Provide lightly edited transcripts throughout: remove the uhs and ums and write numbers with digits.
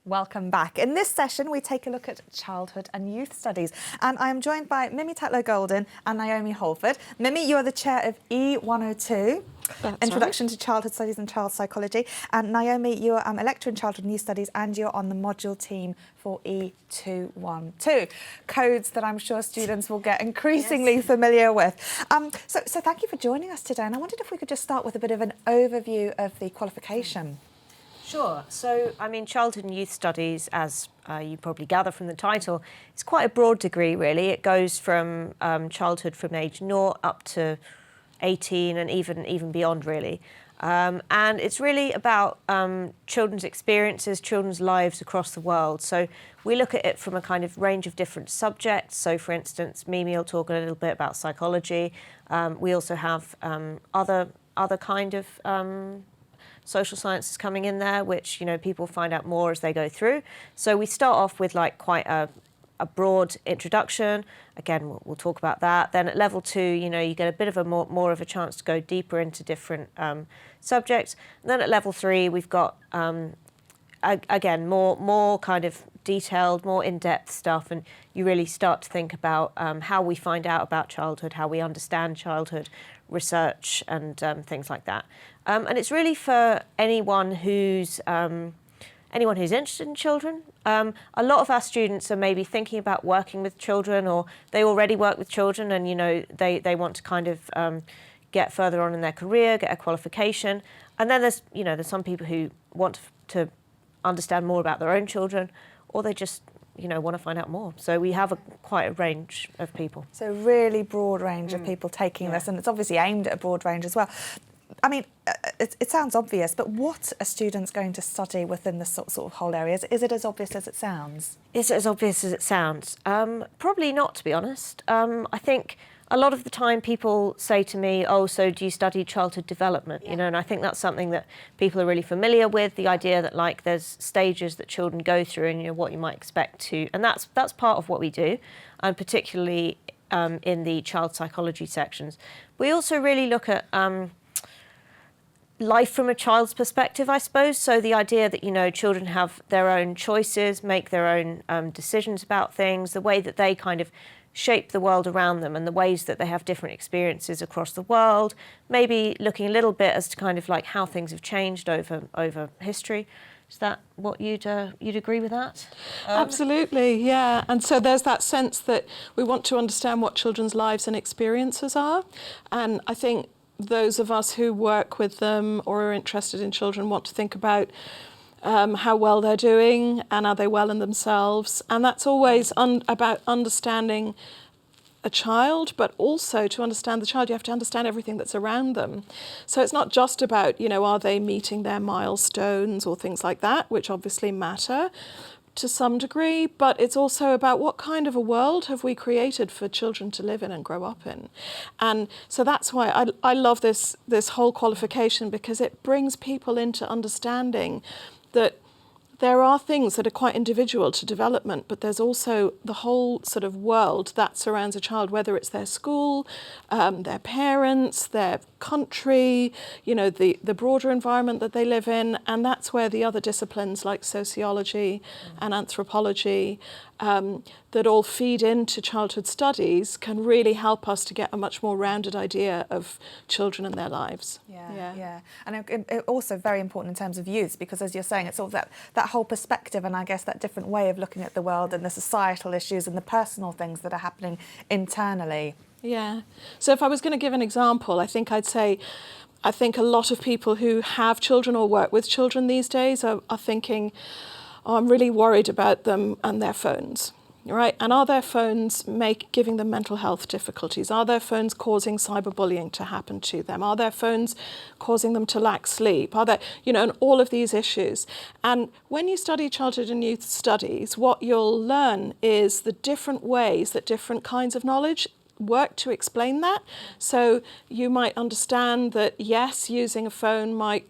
Welcome back. In this session, we take a look at childhood and youth studies. And I am joined by Mimi Tatlow-Golden and Naomi Holford. Mimi, you are the chair of E102, Introduction to Childhood Studies and Child Psychology. And Naomi, you're a lecturer in childhood and youth studies and you're on the module team for E212. Codes that I'm sure students will get increasingly familiar with. So thank you for joining us today. And I wondered if we could just start with a bit of an overview of the qualification. Sure. So, I mean, childhood and youth studies, as you probably gather from the title, it's quite a broad degree, really. It goes from childhood from age 0 up to 18 and even beyond, really. And it's really about children's experiences, children's lives across the world. So we look at it from a kind of range of different subjects. So, for instance, Mimi will talk a little bit about psychology. We also have other kind of social sciences coming in there, which, you know, people find out more as they go through. So we start off with like quite a broad introduction. Again, we'll talk about that. Then at level 2, you know, you get a bit of a more of a chance to go deeper into different subjects. And then at level 3, we've got again more kind of detailed, more in-depth stuff, and you really start to think about how we find out about childhood, how we understand childhood, research, and things like that. And it's really for anyone who's interested in children. A lot of our students are maybe thinking about working with children, or they already work with children, and you know they want to kind of get further on in their career, get a qualification. And then there's some people who want to understand more about their own children, or they just want to find out more. So we have quite a range of people. So really broad range of people taking this, and it's obviously aimed at a broad range as well. I mean, it sounds obvious, but what are students going to study within this sort of whole area? Is it as obvious as it sounds? Is it as obvious as it sounds? Probably not, to be honest. I think a lot of the time people say to me, oh, so do you study childhood development? Yeah. And I think that's something that people are really familiar with, the idea that like there's stages that children go through and what you might expect to, and that's part of what we do, and particularly in the child psychology sections. We also really look at life from a child's perspective, I suppose. So the idea that, children have their own choices, make their own decisions about things, the way that they kind of shape the world around them and the ways that they have different experiences across the world, maybe looking a little bit as to kind of like how things have changed over history. Is that what you'd agree with that? Absolutely, yeah. And so there's that sense that we want to understand what children's lives and experiences are. And I think those of us who work with them or are interested in children want to think about how well they're doing and are they well in themselves. And that's always about understanding a child, but also to understand the child, you have to understand everything that's around them. So it's not just about, are they meeting their milestones or things like that, which obviously matter to some degree, but it's also about what kind of a world have we created for children to live in and grow up in. And so that's why I love this whole qualification, because it brings people into understanding that there are things that are quite individual to development, but there's also the whole sort of world that surrounds a child, whether it's their school, their parents, their country, the broader environment that they live in. And that's where the other disciplines like sociology and anthropology that all feed into childhood studies can really help us to get a much more rounded idea of children and their lives. Yeah. And also very important in terms of youth, because as you're saying, it's sort of that whole perspective, and I guess that different way of looking at the world and the societal issues and the personal things that are happening internally. Yeah. So if I was going to give an example, I think I'd say, I think a lot of people who have children or work with children these days are thinking, oh, I'm really worried about them and their phones, right? And are their phones giving them mental health difficulties? Are their phones causing cyberbullying to happen to them? Are their phones causing them to lack sleep? Are there, and all of these issues. And when you study childhood and youth studies, what you'll learn is the different ways that different kinds of knowledge work to explain that. So you might understand that, yes, using a phone might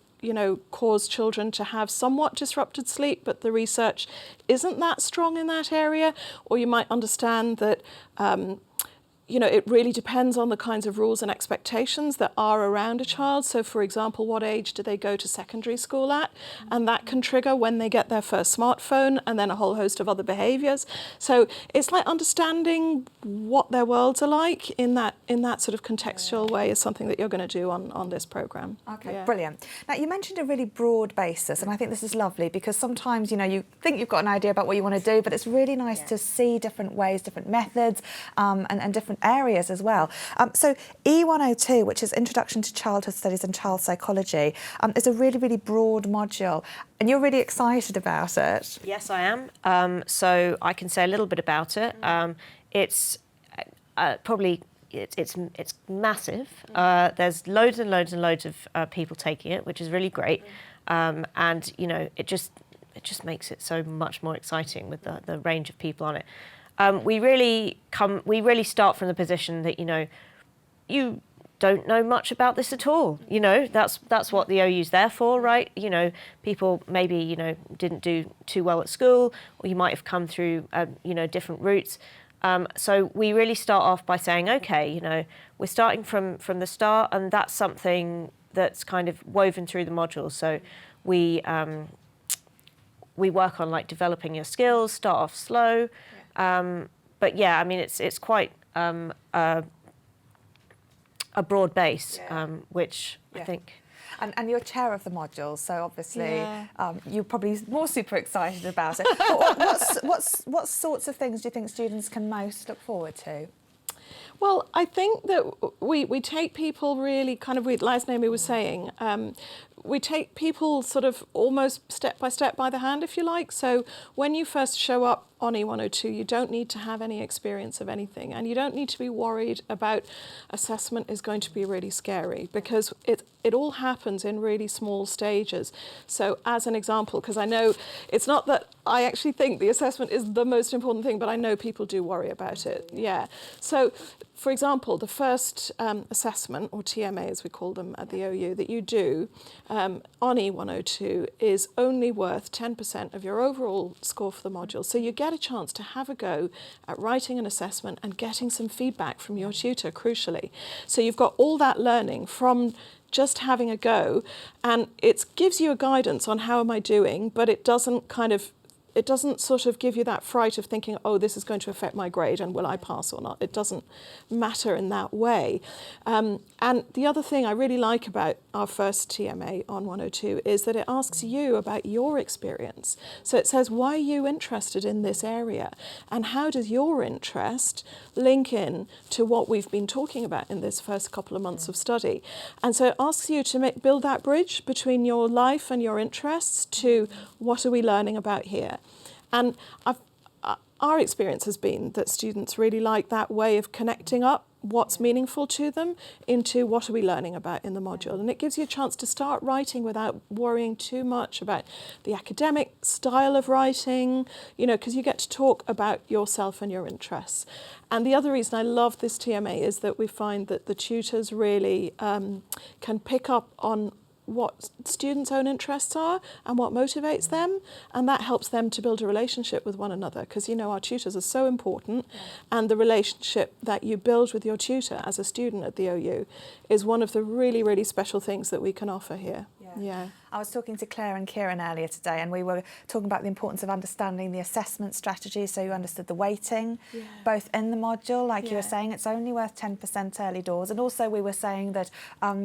cause children to have somewhat disrupted sleep, but the research isn't that strong in that area. Or you might understand that you know, it really depends on the kinds of rules and expectations that are around a child. So, for example, what age do they go to secondary school at? And that can trigger when they get their first smartphone, and then a whole host of other behaviours. So it's like understanding what their worlds are like in that sort of contextual way is something that you're going to do on this programme. Okay, Yeah. brilliant. Now, you mentioned a really broad basis, and I think this is lovely because sometimes, you know, you think you've got an idea about what you want to do, but it's really nice to see different ways, different methods, and different areas as well. So E102, which is Introduction to Childhood Studies and Child Psychology, is a really, really broad module, and you're really excited about it. Yes, I am. So I can say a little bit about it. It's probably it's massive. There's loads and loads and loads of people taking it, which is really great. And you know, it just makes it so much more exciting with the range of people on it. We really start from the position that, you know, you don't know much about this at all. You know, that's what the OU's there for, right? You know, people maybe, you know, didn't do too well at school, or you might have come through, you know, different routes. So we really start off by saying, okay, you know, we're starting from the start, and that's something that's kind of woven through the module. So we work on like developing your skills, start off slow. But yeah, I mean, it's quite a broad base, which I think. And you're chair of the module, so obviously you're probably more super excited about it. But what sorts of things do you think students can most look forward to? Well, I think that we take people really kind of, as Naomi was saying, we take people sort of almost step by step by the hand, if you like. So when you first show up on E102, you don't need to have any experience of anything, and you don't need to be worried about assessment is going to be really scary, because it all happens in really small stages. So as an example, because I know it's not that I actually think the assessment is the most important thing, but I know people do worry about it. Yeah. So for example, the first assessment, or TMA as we call them at the OU, that you do on E102 is only worth 10% of your overall score for the module. So you get a chance to have a go at writing an assessment and getting some feedback from your tutor, crucially. So you've got all that learning from just having a go, and it gives you a guidance on how am I doing, but it doesn't sort of give you that fright of thinking, oh, this is going to affect my grade and will I pass or not. It doesn't matter in that way. And the other thing I really like about our first TMA on 102 is that it asks you about your experience. So it says, why are you interested in this area? And how does your interest link in to what we've been talking about in this first couple of months of study? And so it asks you to build that bridge between your life and your interests to what are we learning about here? And our experience has been that students really like that way of connecting up what's meaningful to them into what are we learning about in the module. And it gives you a chance to start writing without worrying too much about the academic style of writing, you know, because you get to talk about yourself and your interests. And the other reason I love this TMA is that we find that the tutors really can pick up on what students' own interests are and what motivates them, and that helps them to build a relationship with one another, because, you know, our tutors are so important, and the relationship that you build with your tutor as a student at the OU is one of the really, really special things that we can offer here. Yeah. I was talking to Claire and Kieran earlier today, and we were talking about the importance of understanding the assessment strategy, so you understood the weighting, both in the module, like you were saying, it's only worth 10% early doors, and also we were saying that,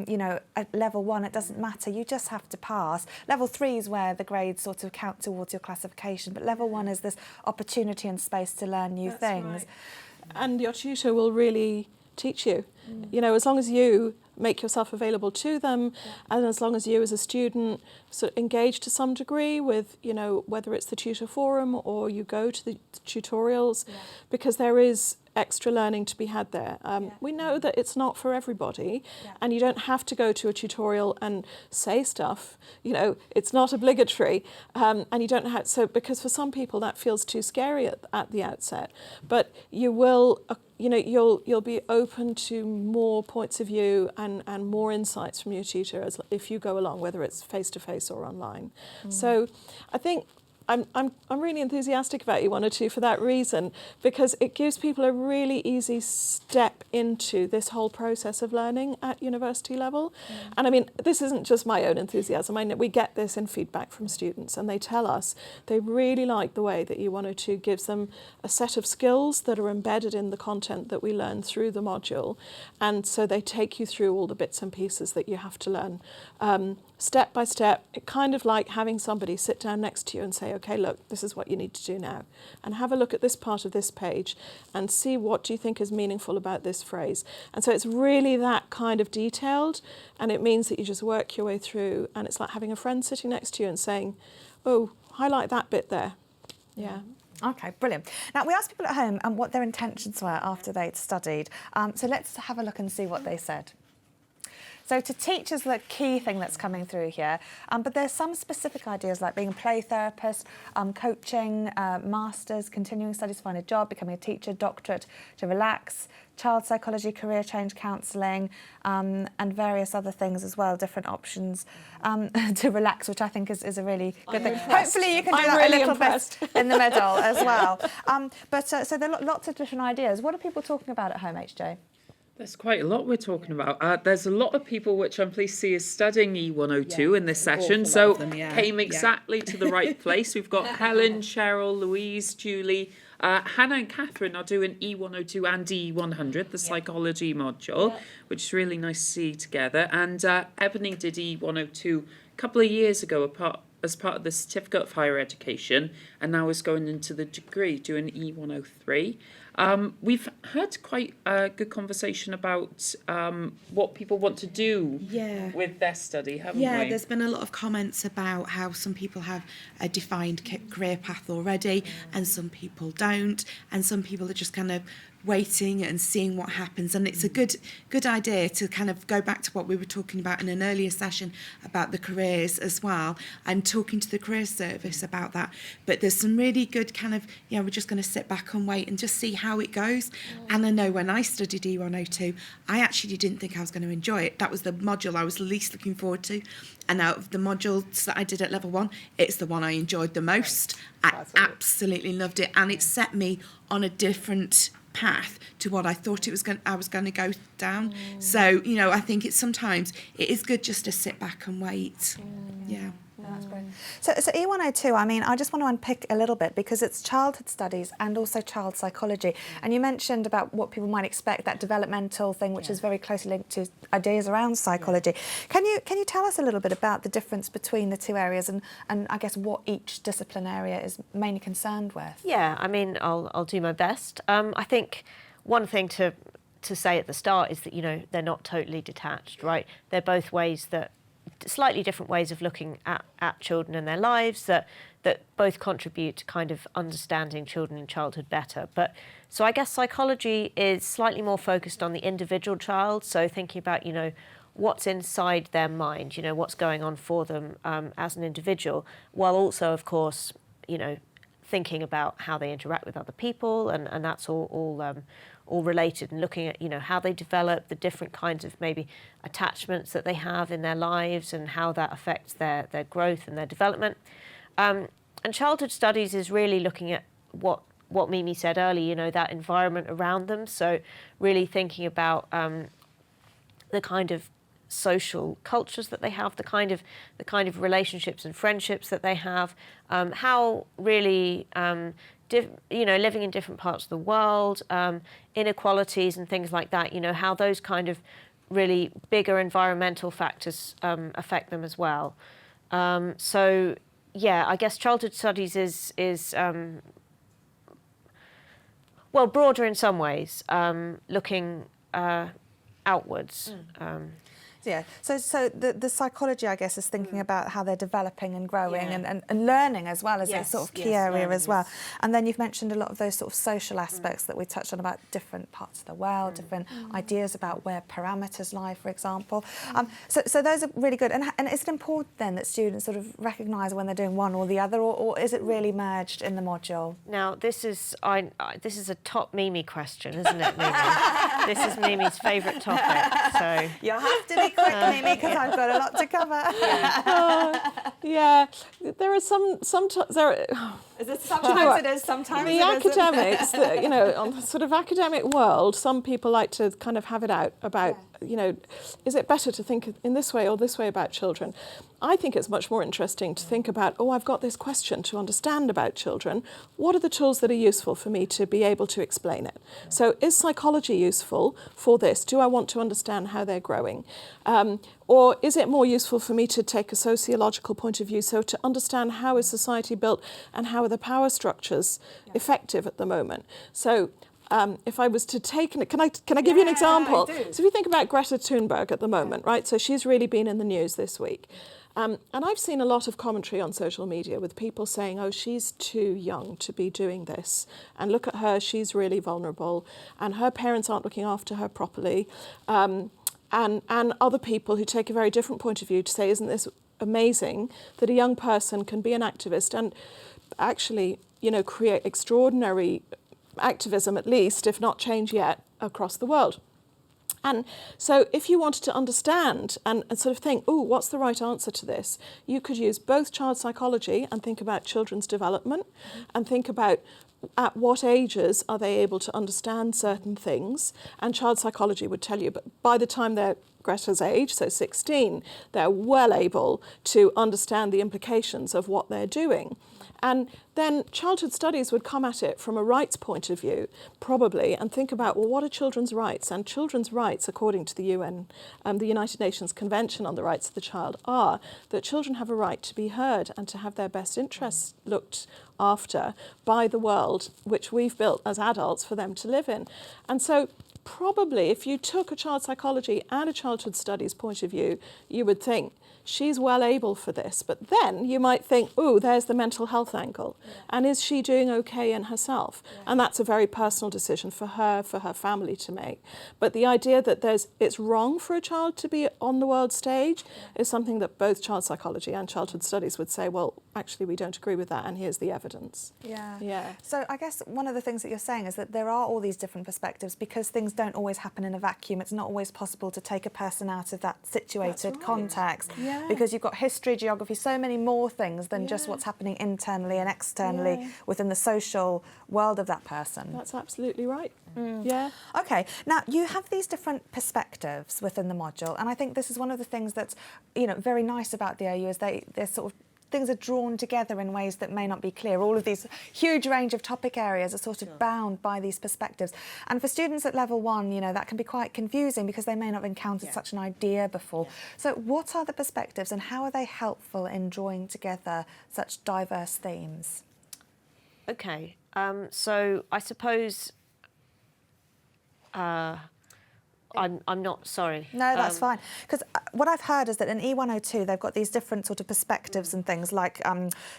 you know, at level 1 it doesn't matter, you just have to pass. Level 3 is where the grades sort of count towards your classification, but level 1 is this opportunity and space to learn new things. Right. And your tutor will really teach you. You know, as long as you make yourself available to them, and as long as you as a student sort of engage to some degree with, you know, whether it's the tutor forum or you go to the tutorials, because there is extra learning to be had there. We know that it's not for everybody, and you don't have to go to a tutorial and say stuff, you know, it's not obligatory, and you don't have, so because for some people that feels too scary at the outset, but you will, you know, you'll be open to more points of view and more insights from your tutor if you go along, whether it's face-to-face or online. So I think I'm really enthusiastic about E102 for that reason, because it gives people a really easy step into this whole process of learning at university level. And I mean, this isn't just my own enthusiasm. I know we get this in feedback from students, and they tell us they really like the way that E102 gives them a set of skills that are embedded in the content that we learn through the module. And so they take you through all the bits and pieces that you have to learn step by step, kind of like having somebody sit down next to you and say, okay, look, this is what you need to do now. And have a look at this part of this page and see what do you think is meaningful about this phrase. And so it's really that kind of detailed, and it means that you just work your way through, and it's like having a friend sitting next to you and saying, oh, highlight that bit there. Yeah. Okay, brilliant. Now, we asked people at home what their intentions were after they'd studied. So let's have a look and see what they said. So to teachers, the key thing that's coming through here, but there's some specific ideas like being a play therapist, coaching, masters, continuing studies to find a job, becoming a teacher, doctorate to relax, child psychology, career change counselling, and various other things as well, different options to relax, which I think is a really good thing. Impressed. Hopefully you can do that really a little impressed. bit in the middle as well. So there are lots of different ideas. What are people talking about at home, HJ? There's quite a lot we're talking about. There's a lot of people, which I'm pleased to see, is studying E102 in this session. So came exactly to the right place. We've got Helen, Cheryl, Louise, Julie, Hannah and Catherine are doing E102 and E100, the psychology module, which is really nice to see together. And Ebony did E102 a couple of years ago as part of the Certificate of Higher Education, and now is going into the degree doing E103. We've had quite a good conversation about what people want to do with their study, haven't we? Yeah, there's been a lot of comments about how some people have a defined career path already and some people don't, and some people are just kind of waiting and seeing what happens. And it's a good idea to kind of go back to what we were talking about in an earlier session about the careers as well, and talking to the career service about that. But there's some really good kind of, we're just going to sit back and wait and just see how it goes. And I know when I studied E102, I actually didn't think I was going to enjoy it. That was the module I was least looking forward to. And out of the modules that I did at level 1, it's the one I enjoyed the most. I absolutely loved it, and it set me on a different path to what I thought I was going to go down. So, I think it is good just to sit back and wait. Yeah. That's brilliant. So E102, I mean, I just want to unpick a little bit because it's childhood studies and also child psychology. And you mentioned about what people might expect, that developmental thing, which is very closely linked to ideas around psychology. Can you tell us a little bit about the difference between the two areas and I guess what each discipline area is mainly concerned with? Yeah, I mean, I'll do my best. I think one thing to say at the start is that, they're not totally detached, right? They're both ways that slightly different ways of looking at children and their lives that both contribute to kind of understanding children and childhood better. But so I guess psychology is slightly more focused on the individual child, so thinking about, what's inside their mind, what's going on for them as an individual, while also, of course, thinking about how they interact with other people, and that's all related, and looking at how they develop, the different kinds of maybe attachments that they have in their lives and how that affects their growth and their development. And childhood studies is really looking at what Mimi said earlier, that environment around them. So really thinking about the kind of social cultures that they have, the kind of relationships and friendships that they have, how really living in different parts of the world, inequalities and things like that, how those kind of really bigger environmental factors affect them as well. So yeah, I guess childhood studies is broader in some ways, looking outwards. Yeah, so the psychology, I guess, is thinking about how they're developing and growing and learning as well as a sort of key area as well. And then you've mentioned a lot of those sort of social aspects that we touched on about different parts of the world, different ideas about where parameters lie, for example. So those are really good. And is it important then that students sort of recognise when they're doing one or the other, or is it really merged in the module? Now, this is a top Mimi question, isn't it, Mimi? This is Mimi's favourite topic. So You have to be quick, Mimi, because I've got a lot to cover. Yeah, there are Is it sometimes it is, sometimes the it isn't. academics, on the sort of academic world, some people like to kind of have it out about, is it better to think in this way or this way about children? I think it's much more interesting to think about, I've got this question to understand about children. What are the tools that are useful for me to be able to explain it? So is psychology useful for this? Do I want to understand how they're growing? Or is it more useful for me to take a sociological point of view, so to understand how is society built and how are the power structures effective at the moment? So if I was to take, can I give you an example? So if you think about Greta Thunberg at the moment, right? So she's really been in the news this week. And I've seen a lot of commentary on social media with people saying, she's too young to be doing this. And look at her, she's really vulnerable. And her parents aren't looking after her properly. And other people who take a very different point of view to say, isn't this amazing that a young person can be an activist and actually, create extraordinary activism, at least, if not change yet, across the world. And so if you wanted to understand and sort of think, what's the right answer to this? You could use both child psychology and think about children's development and think about at what ages are they able to understand certain things. And child psychology would tell you, but by the time they're Greta's age, so 16, they're well able to understand the implications of what they're doing. And then childhood studies would come at it from a rights point of view, probably, and think about, what are children's rights? And children's rights, according to the UN, the United Nations Convention on the Rights of the Child, are that children have a right to be heard and to have their best interests looked after by the world which we've built as adults for them to live in. And so probably if you took a child psychology and a childhood studies point of view, you would think, she's well able for this. But then you might think, there's the mental health angle. Yeah. And is she doing okay in herself? Yeah. And that's a very personal decision for her family to make. But the idea that it's wrong for a child to be on the world stage is something that both child psychology and childhood studies would say, actually, we don't agree with that, and here's the evidence. Yeah. So I guess one of the things that you're saying is that there are all these different perspectives because things don't always happen in a vacuum. It's not always possible to take a person out of that situated context. Yeah. Because you've got history, geography, so many more things than just what's happening internally and externally within the social world of that person. That's absolutely right. Yeah. Okay. Now, you have these different perspectives within the module, and I think this is one of the things that's, very nice about the OU is they're sort of things are drawn together in ways that may not be clear. All of these huge range of topic areas are sort of bound by these perspectives. And for students at level 1, that can be quite confusing because they may not have encountered such an idea before. So what are the perspectives and how are they helpful in drawing together such diverse themes? Okay, so I suppose I'm not sorry. No, that's fine. Because what I've heard is that in E102 they've got these different sort of perspectives and things like,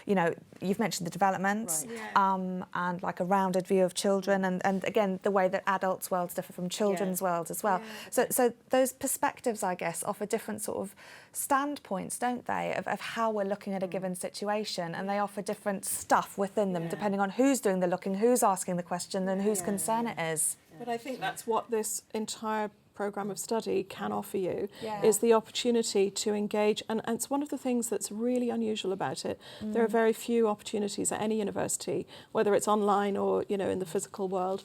you've mentioned the development and like a rounded view of children and again the way that adults' worlds differ from children's worlds as well. So those perspectives, I guess, offer different sort of standpoints, don't they, of how we're looking at a given situation, and they offer different stuff within them depending on who's doing the looking, who's asking the question and whose concern it is. But I think that's what this entire programme of study can offer you, is the opportunity to engage. And it's one of the things that's really unusual about it. There are very few opportunities at any university, whether it's online or, in the physical world,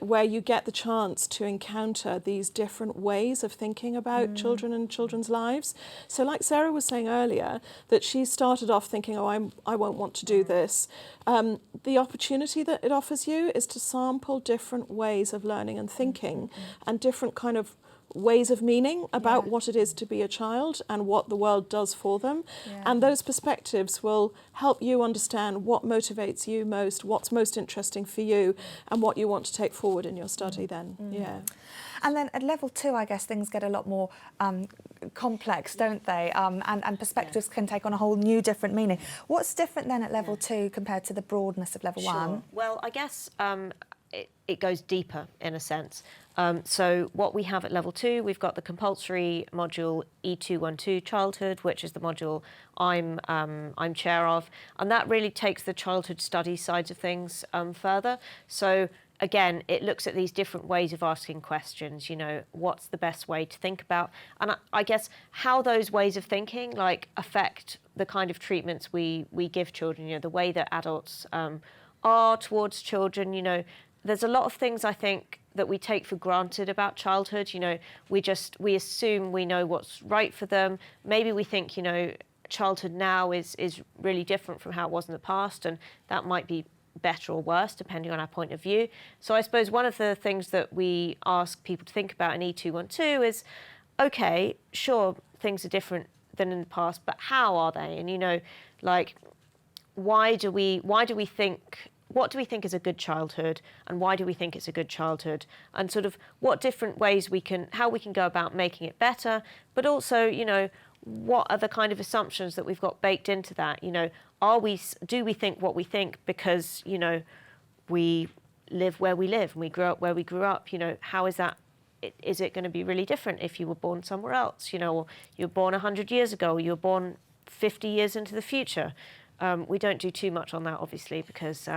where you get the chance to encounter these different ways of thinking about children and children's lives. So like Sarah was saying earlier, that she started off thinking, I won't want to do this. The opportunity that it offers you is to sample different ways of learning and thinking and different kind of ways of meaning about what it is to be a child and what the world does for them. And those perspectives will help you understand what motivates you most, what's most interesting for you, and what you want to take forward in your study then. And then at level 2, I guess things get a lot more complex, don't they? And perspectives can take on a whole new different meaning. What's different then at level 2 compared to the broadness of level 1? Well, I guess it goes deeper in a sense. So what we have at level 2, we've got the compulsory module E212 Childhood, which is the module I'm chair of, and that really takes the childhood study sides of things further. So again, it looks at these different ways of asking questions, you know, what's the best way to think about? And I guess how those ways of thinking like affect the kind of treatments we give children, you know, the way that adults are towards children. You know, there's a lot of things I think that we take for granted about childhood. You know, we assume we know what's right for them. Maybe we think, you know, childhood now is really different from how it was in the past, and that might be better or worse depending on our point of view. So I suppose one of the things that we ask people to think about in E212 is, okay, sure, things are different than in the past, but how are they? And, you know, like, why do we think, what do we think is a good childhood, and why do we think it's a good childhood, and sort of what different ways how we can go about making it better, but also, you know, what are the kind of assumptions that we've got baked into that? You know, do we think what we think because, you know, we live where we live and we grew up where we grew up? You know, how is that? Is it going to be really different if you were born somewhere else? You know, or you were born 100 years ago, or you were born 50 years into the future? We don't do too much on that, obviously, because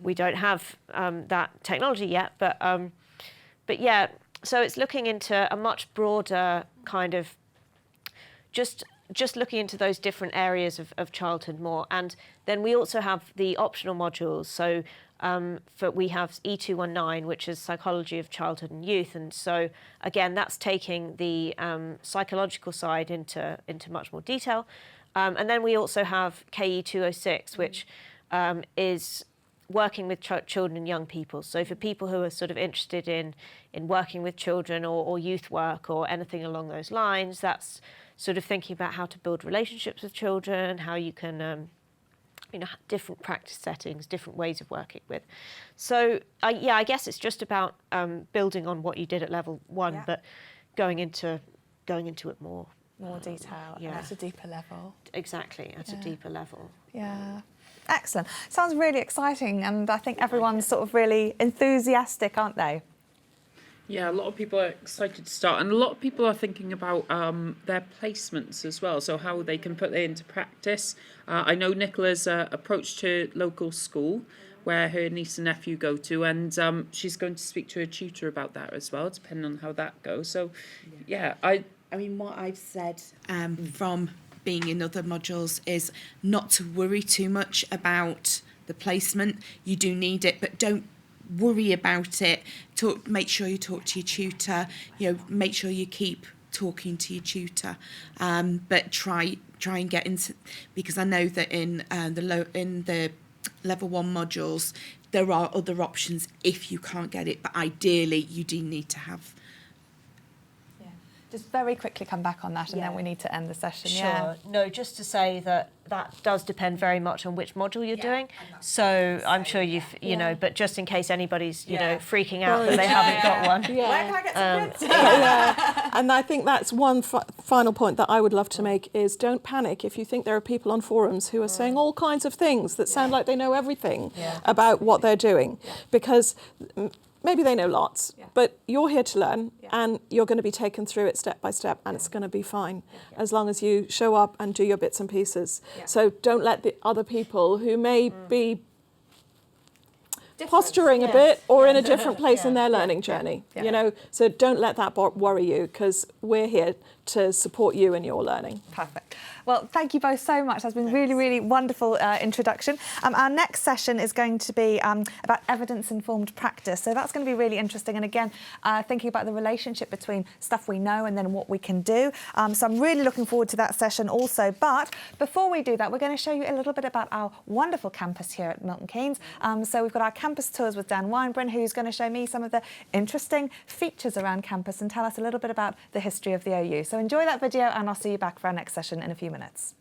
we don't have that technology yet. But yeah, so it's looking into a much broader kind of just looking into those different areas of childhood more. And then we also have the optional modules. So we have E219, which is Psychology of Childhood and Youth. And so, again, that's taking the psychological side into much more detail. And then we also have KE206, which is working with children and young people. So for people who are sort of interested in working with children or youth work or anything along those lines, that's sort of thinking about how to build relationships with children, how you can, you know, different practice settings, different ways of working with. So, yeah, I guess it's just about building on what you did at level 1, but going into it more. More detail, Yeah. and at a deeper level. Exactly, at a deeper level. Yeah. Excellent. Sounds really exciting, and I think everyone's sort of really enthusiastic, aren't they? Yeah, a lot of people are excited to start, and a lot of people are thinking about their placements as well, so how they can put it into practice. I know Nicola's approached her local school where her niece and nephew go to, and she's going to speak to her tutor about that as well, depending on how that goes. So, yeah, I mean, what I've said from being in other modules is not to worry too much about the placement. You do need it, but don't worry about it. Make sure you talk to your tutor. You know, make sure you keep talking to your tutor. But try and get into, because I know that in the level 1 modules there are other options if you can't get it. But ideally, you do need to have. Just very quickly come back on that, and then we need to end the session. Sure. Yeah. No, just to say that does depend very much on which module you're doing. So I'm sure you know, but just in case anybody's, you know, freaking out that they haven't got one. Yeah. Where can I get some prints? Yeah. And I think that's one final point that I would love to make is don't panic if you think there are people on forums who are saying all kinds of things that sound like they know everything about what they're doing. Because maybe they know lots, but you're here to learn and you're going to be taken through it step by step, and it's going to be fine as long as you show up and do your bits and pieces. So don't let the other people who may be posturing a bit or in a different place in their learning journey, you know, so don't let that worry you, because we're here to support you in your learning. Perfect. Well, thank you both so much. That's been really, really wonderful introduction. Our next session is going to be about evidence-informed practice. So that's going to be really interesting. And again, thinking about the relationship between stuff we know and then what we can do. So I'm really looking forward to that session also. But before we do that, we're going to show you a little bit about our wonderful campus here at Milton Keynes. So we've got our campus tours with Dan Weinbrunn, who's going to show me some of the interesting features around campus and tell us a little bit about the history of the OU. So enjoy that video, and I'll see you back for our next session in a few minutes.